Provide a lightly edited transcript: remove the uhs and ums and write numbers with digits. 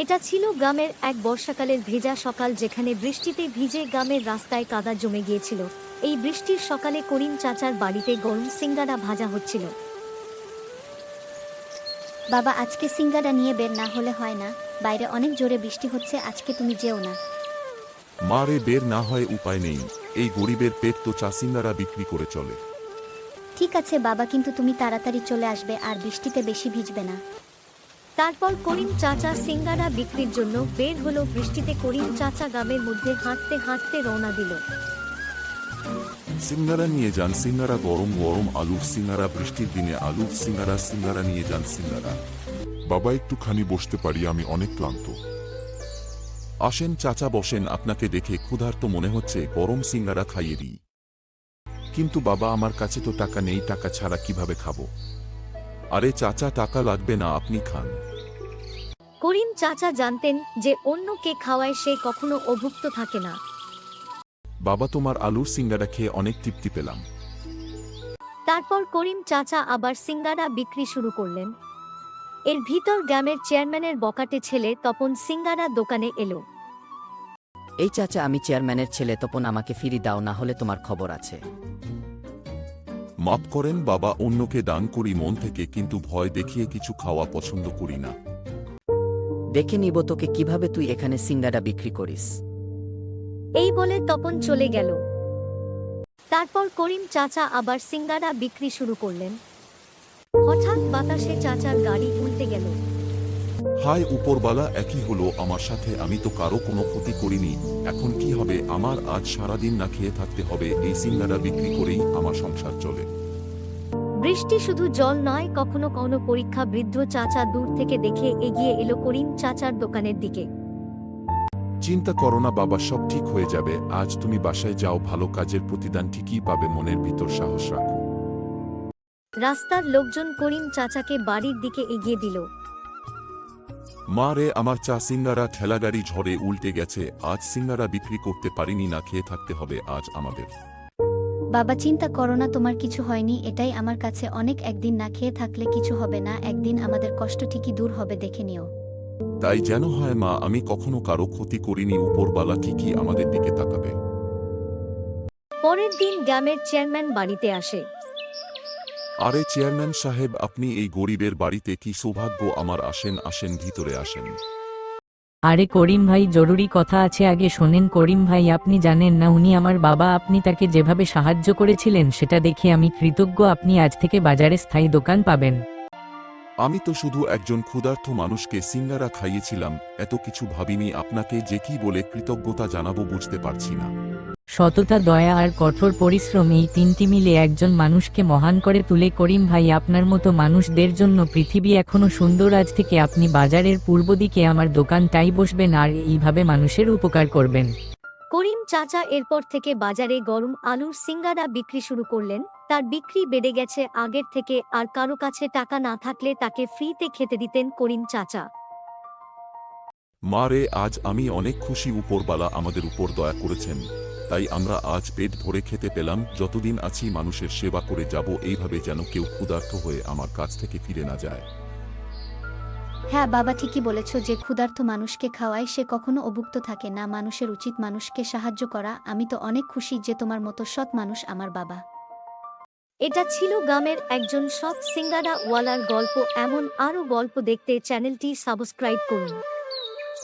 এটা ছিল গ্রামের এক বর্ষাকালের ভেজা সকাল, যেখানে বৃষ্টিতে ভিজে গ্রামের রাস্তায় কাদা জমে গিয়েছিল। এই বৃষ্টির সকালে করিম চাচার বাড়িতে গরম সিঙ্গারা ভাজা হচ্ছিল। বাবা, আজকে সিঙ্গারা নিয়ে বের না হলে হয় না। বাইরে অনেক জোরে বৃষ্টি হচ্ছে, আজকে তুমি যেও না। মারে, বের না হয় উপায় নেই। এই গরিবের পেট তো চা সিঙ্গারা বিক্রি করে চলে। ঠিক আছে বাবা, কিন্তু তুমি তাড়াতাড়ি চলে আসবে আর বৃষ্টিতে বেশি ভিজবে না। তারপর করিম চাচা সিঙ্গারা বিক্রির জন্য বের হলো। বৃষ্টিতে করিম চাচা গ্রামের মধ্যে হাঁটতে হাঁটতে রওনা দিল। সিঙ্গারা নিয়ে যান সিঙ্গারা, গরম গরম আলুর সিঙ্গারা, বৃষ্টির দিনে আলুর সিঙ্গারা। সিঙ্গারা নিয়ে যান সিঙ্গারা। বাবা, একটুখানি বসতে পারি? আমি অনেক ক্লান্ত। আসেন চাচা, বসেন। আপনাকে দেখে ক্ষুধার্ত মনে হচ্ছে, গরম সিঙ্গারা খাইয়ে দিই। কিন্তু বাবা, আমার কাছে তো টাকা নেই, টাকা ছাড়া কিভাবে খাবো? আরে চাচা, টাকা লাগবে না, আপনি খান। করিম চাচা জানতেন যে অন্যকে খাওয়ায় সে কখনো অভুক্ত থাকে না। বাবা, তোমার আলুর সিঙ্গারা খেয়ে অনেক তৃপ্তি পেলাম। তারপর করিম চাচা আবার সিঙ্গারা বিক্রি শুরু করলেন। এর ভিতর গ্রামের চেয়ারম্যানের বকাটে ছেলে তপন সিঙ্গারা দোকানে এলো। এই চাচা, আমি চেয়ারম্যানের ছেলে তপন, আমাকে ফিরি দাও, না হলে তোমার খবর আছে। মাফ করেন বাবা, অন্যকে দান করি মন থেকে, কিন্তু ভয় দেখিয়ে কিছু খাওয়া পছন্দ করি না। দেখে নিব তোকে কিভাবে তুই এখানে সিঙ্গারা বিক্রি করিস। এই বলে তপন চলে গেল। তারপর করিম চাচা আবার সিঙ্গারা বিক্রি শুরু করলেন। হঠাৎ বাতাসে চাচার গাড়ি উল্টে গেল। হায় উপরবালা, একই হলো আমার সাথে। আমি তো কারো কোনো ক্ষতি করিনি, এখন কি হবে আমার? আজ সারাদিন না খেয়ে থাকতে হবে। এই সিঙ্গারা বিক্রি করেই আমার সংসার চলে। বৃষ্টি শুধু জল নয়, কখনো কখনো পরীক্ষা। বৃদ্ধ চাচা দূর থেকে দেখে এগিয়ে এলো করিম চাচার দোকানের দিকে। চিন্তা করো না বাবা, সব ঠিক হয়ে যাবে। আজ তুমি বাসায় যাও, ভালো কাজের প্রতিদান ঠিকই পাবে। মনের ভিতর সাহস রাখো। রাস্তার লোকজন করিম চাচাকে বাড়ির দিকে এগিয়ে দিল। মা রে, আমার চা সিঙ্গারা ঠেলাগাড়ি ঝড়ে উল্টে গেছে। আজ সিঙ্গারা বিক্রি করতে পারিনি, না খেয়ে থাকতে হবে আজ আমাদের। বাবা, চিন্তা করো না, তোমার কিছু হয়নি। এটাই আমার কাছে অনেক। একদিন না খেয়ে থাকলে কিছু হবে না, একদিন আমাদের কষ্ট ঠিকই দূর হবে, দেখে নিও। তাই যেন হয় মা, আমি কখনো কারো ক্ষতি করিনি। উপরবালা ঠিকই আমাদের দিকে তাকাবে। পরের দিন গ্রামের চেয়ারম্যান বাড়িতে আসে। আরে চেয়ারম্যান সাহেব, আপনি এই গরিবের বাড়িতে, কি সৌভাগ্য আমার। আসেন আসেন, ভিতরে আসেন। আরে করিম ভাই, জরুরি কথা আছে, আগে শোনেন। করিম ভাই, আপনি জানেন না উনি আমার বাবা। আপনি তাকে যেভাবে সাহায্য করেছিলেন সেটা দেখে আমি কৃতজ্ঞ। আপনি আজ থেকে বাজারে স্থায়ী দোকান পাবেন। আমি তো শুধু একজন ক্ষুধার্ত মানুষকে সিঙ্গারা খাইয়েছিলাম, এত কিছু ভাবিনি। আপনাকে যে কি বলে কৃতজ্ঞতা জানাবো বুঝতে পারছি না। সততা, দয়া আর কঠোর পরিশ্রম, এই তিনটি মিলে একজন মানুষকে মহান করে তুলে। করিম ভাই, আপনার মতো মানুষদের জন্য পৃথিবী এখনো সুন্দর। আজ থেকে আপনি বাজারের পূর্ব দিকে আমার দোকানটাই বসবেন আর এইভাবে মানুষের উপকার করবেন। করিম চাচা এরপর থেকে বাজারে গরম আলুর সিঙ্গারা বিক্রি শুরু করলেন। তার বিক্রি বেড়ে গেছে আগের থেকে, আর কারো কাছে টাকা না থাকলে তাকে ফ্রিতে খেতে দিতেন করিম চাচা। মা রে, আজ আমি অনেক খুশি। উপরবালা আমাদের উপর দয়া করেছেন, তাই আমরা আজ পেট ভরে খেতে পেলাম। যতদিন আছি মানুষের সেবা করে যাব, এইভাবে যেন কেউ ক্ষুধার্ত হয়ে আমার কাছ থেকে ফিরে না যায়। হ্যাঁ বাবা, ঠিকই বলেছ। যে ক্ষুধার্ত মানুষকে খাওয়ায় সে কখনো অভুক্ত থাকে না। মানুষের উচিত মানুষকে সাহায্য করা। আমি তো অনেক খুশি যে তোমার মতো সৎ মানুষ আমার বাবা। এটা ছিল গ্রামের একজন সৎ সিঙ্গারা ওয়ালার গল্প। এমন আরও গল্প দেখতে চ্যানেলটি সাবস্ক্রাইব করুন।